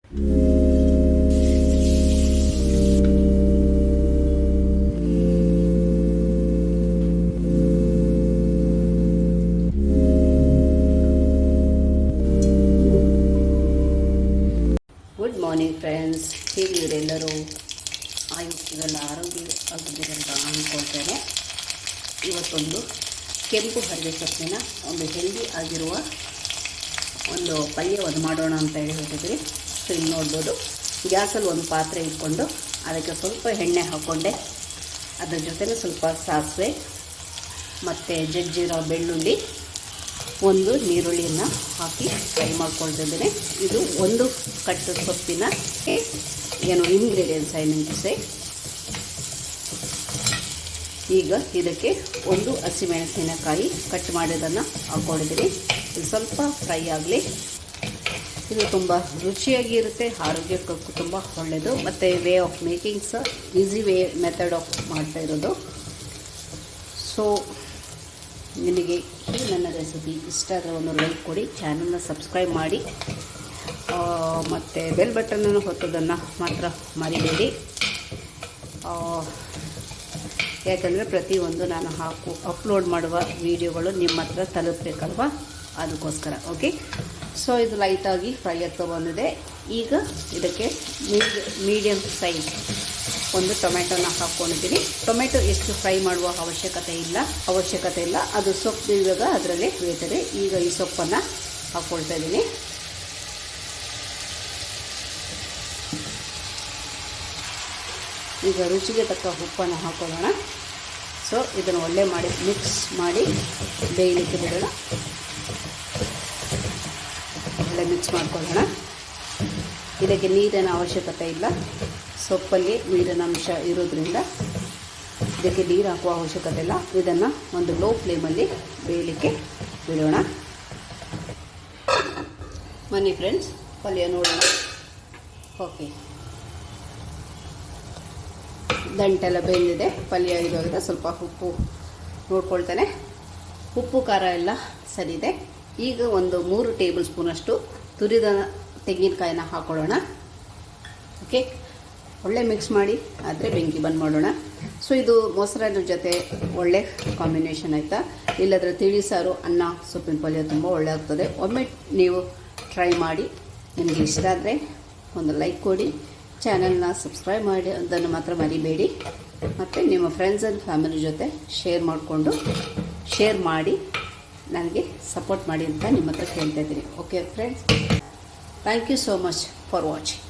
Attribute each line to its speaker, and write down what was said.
Speaker 1: Good morning friends, ಹೇಗಿವರೆಲ್ಲರೂ? ಆಯುಷ್ಯವೆಲ್ಲ ಆರೋಗ್ಯ ಆಗಿದ್ದೀರಂತ ಅಂದ್ಕೊಳ್ತೇನೆ. ಇವತ್ತೊಂದು ಕೆಂಪು ಹರಿವೆ ಸೊಪ್ಪಿನ ಒಂದು ಹೆಲ್ದಿ ಆಗಿರುವ ಒಂದು ಪಲ್ಯವನ್ನು ಮಾಡೋಣ ಅಂತ ಹೇಳ್ತಿದ್ರಿ. ಸೊ ಇಲ್ಲಿ ನೋಡ್ಬೋದು, ಗ್ಯಾಸಲ್ಲಿ ಒಂದು ಪಾತ್ರೆ ಇಟ್ಕೊಂಡು ಅದಕ್ಕೆ ಸ್ವಲ್ಪ ಎಣ್ಣೆ ಹಾಕ್ಕೊಂಡೆ, ಅದರ ಜೊತೆಗೆ ಸ್ವಲ್ಪ ಸಾಸಿವೆ ಮತ್ತು ಜಜ್ಜಿರೋ ಬೆಳ್ಳುಳ್ಳಿ, ಒಂದು ನೀರುಳ್ಳಿಯನ್ನು ಹಾಕಿ ಫ್ರೈ ಮಾಡ್ಕೊಳ್ತಿದ್ದೇನೆ. ಇದು ಒಂದು ಕಟ್ಟು ಸೊಪ್ಪಿನ ingredients I mean to say. ಈಗ ಇದಕ್ಕೆ ಒಂದು ಹಸಿಮೆಣಸಿನಕಾಯಿ ಕಟ್ ಮಾಡಿದ್ದನ್ನು ಹಾಕ್ಕೊಂಡಿದ್ದೀನಿ. ಇದು ಸ್ವಲ್ಪ ಫ್ರೈ ಆಗಲಿ. ಇದು ತುಂಬ ರುಚಿಯಾಗಿ ಇರುತ್ತೆ, ಆರೋಗ್ಯಕ್ಕೂ ತುಂಬ ಒಳ್ಳೆಯದು, ಮತ್ತು ವೇ ಆಫ್ ಮೇಕಿಂಗ್ ಸಹ ಈಸಿ ಮೆಥಡ್ ಆಫ್ ಮಾಡ್ತಾ ಇರೋದು. ಸೊ ನಿಮಗೆ ಈ ನನ್ನ ರೆಸಿಪಿ ಇಷ್ಟ ಆದರೆ ಒಂದು ಲೈಕ್ ಕೊಡಿ, ಚಾನಲ್ನ ಸಬ್ಸ್ಕ್ರೈಬ್ ಮಾಡಿ, ಮತ್ತು ಬೆಲ್ ಬಟನನ್ನು ಹೊತ್ತೋದನ್ನು ಮಾತ್ರ ಮರಿಬೇಡಿ. ಯಾಕಂದರೆ ಪ್ರತಿಯೊಂದು ನಾನು ಅಪ್ಲೋಡ್ ಮಾಡುವ ವಿಡಿಯೋಗಳು ನಿಮ್ಮ ಹತ್ರ ತಲುಪಬೇಕಲ್ವ, ಅದಕ್ಕೋಸ್ಕರ. ಓಕೆ, ಸೊ ಇದು ಲೈಟಾಗಿ ಫ್ರೈ ಆಗ್ತಾ ಬಂದಿದೆ. ಈಗ ಇದಕ್ಕೆ ಮೀಡಿಯಮ್ ಸೈಜ್ ಒಂದು ಟೊಮೆಟೊನ ಹಾಕ್ಕೊಂಡಿದ್ದೀನಿ. ಟೊಮೆಟೊ ಎಷ್ಟು ಫ್ರೈ ಮಾಡುವ ಅವಶ್ಯಕತೆ ಇಲ್ಲ, ಅದು ಸೊಪ್ಪು ಇವಾಗ ಅದರಲ್ಲೇ ಬೇಯ್ತದೆ. ಈಗ ಈ ಸೊಪ್ಪನ್ನು ಹಾಕ್ಕೊಳ್ತಾ ಇದ್ದೀನಿ. ಈಗ ರುಚಿಗೆ ತಕ್ಕ ಉಪ್ಪನ್ನು ಹಾಕೊಳ್ಳೋಣ. ಸೊ ಇದನ್ನು ಒಳ್ಳೆ ಮಾಡಿ ಮಿಕ್ಸ್ ಮಾಡಿ ಬೇಯಲಿಕ್ಕೆ ಬಿಡೋಣ. ಒಳ್ಳೆ ಮಿಕ್ಸ್ ಮಾಡ್ಕೊಳ್ಳೋಣ. ಇದಕ್ಕೆ ನೀರಿನ ಅವಶ್ಯಕತೆ ಇಲ್ಲ, ಸೊಪ್ಪಲ್ಲಿ ನೀರಿನ ಅಂಶ ಇರೋದ್ರಿಂದ ಇದಕ್ಕೆ ನೀರು ಹಾಕುವ ಅವಶ್ಯಕತೆ ಇಲ್ಲ. ಇದನ್ನು ಒಂದು ಲೋ ಫ್ಲೇಮಲ್ಲಿ ಬೇಯಲಿಕ್ಕೆ ಬಿಡೋಣ. ಬನ್ನಿ ಫ್ರೆಂಡ್ಸ್, ಪಲ್ಯ ನೋಡೋಣ. ಓಕೆ, ದಂಟೆಲ್ಲ ಬೆಂದಿದೆ, ಪಲ್ಯ ಇರೋದ್ರಿಂದ ಸ್ವಲ್ಪ ಉಪ್ಪು ನೋಡ್ಕೊಳ್ತಾನೆ. ಉಪ್ಪು ಖಾರ ಎಲ್ಲ ಸರಿ ಇದೆ. ಈಗ ಒಂದು 3 ಟೇಬಲ್ ಸ್ಪೂನಷ್ಟು ತುರಿದ ತೆಂಗಿನಕಾಯಿನ ಹಾಕೊಳ್ಳೋಣ. ಓಕೆ, ಒಳ್ಳೆ ಮಿಕ್ಸ್ ಮಾಡಿ ಆದರೆ ಬೆಂಕಿ ಬಂದ್ ಮಾಡೋಣ. ಸೊ ಇದು ಮೊಸರಿನ ಜೊತೆ ಒಳ್ಳೆ ಕಾಂಬಿನೇಷನ್ ಆಯಿತಾ. ಇಲ್ಲದ್ರೆ ತಿಳಿ ಸಾರು, ಅನ್ನ, ಸೊಪ್ಪಿನ ಪಲ್ಯ ತುಂಬ ಒಳ್ಳೆ ಆಗ್ತದೆ. ಒಮ್ಮೆ ನೀವು ಟ್ರೈ ಮಾಡಿ, ನಿಮಗೆ ಇಷ್ಟ ಆದರೆ ಒಂದು ಲೈಕ್ ಕೊಡಿ, ಚಾನಲ್ನ ಸಬ್ಸ್ಕ್ರೈಬ್ ಮಾಡಿ ಅದನ್ನು ಮಾತ್ರ ಮರಿಬೇಡಿ. ಮತ್ತು ನಿಮ್ಮ ಫ್ರೆಂಡ್ಸ್ ಆ್ಯಂಡ್ ಫ್ಯಾಮಿಲಿ ಜೊತೆ ಶೇರ್ ಮಾಡಿ ನನಗೆ ಸಪೋರ್ಟ್ ಮಾಡಿ ಅಂತ ನಿಮ್ಮ ಹತ್ರ ಕೇಳ್ತಾ ಇದ್ದೀನಿ. Okay friends, thank you so much for watching.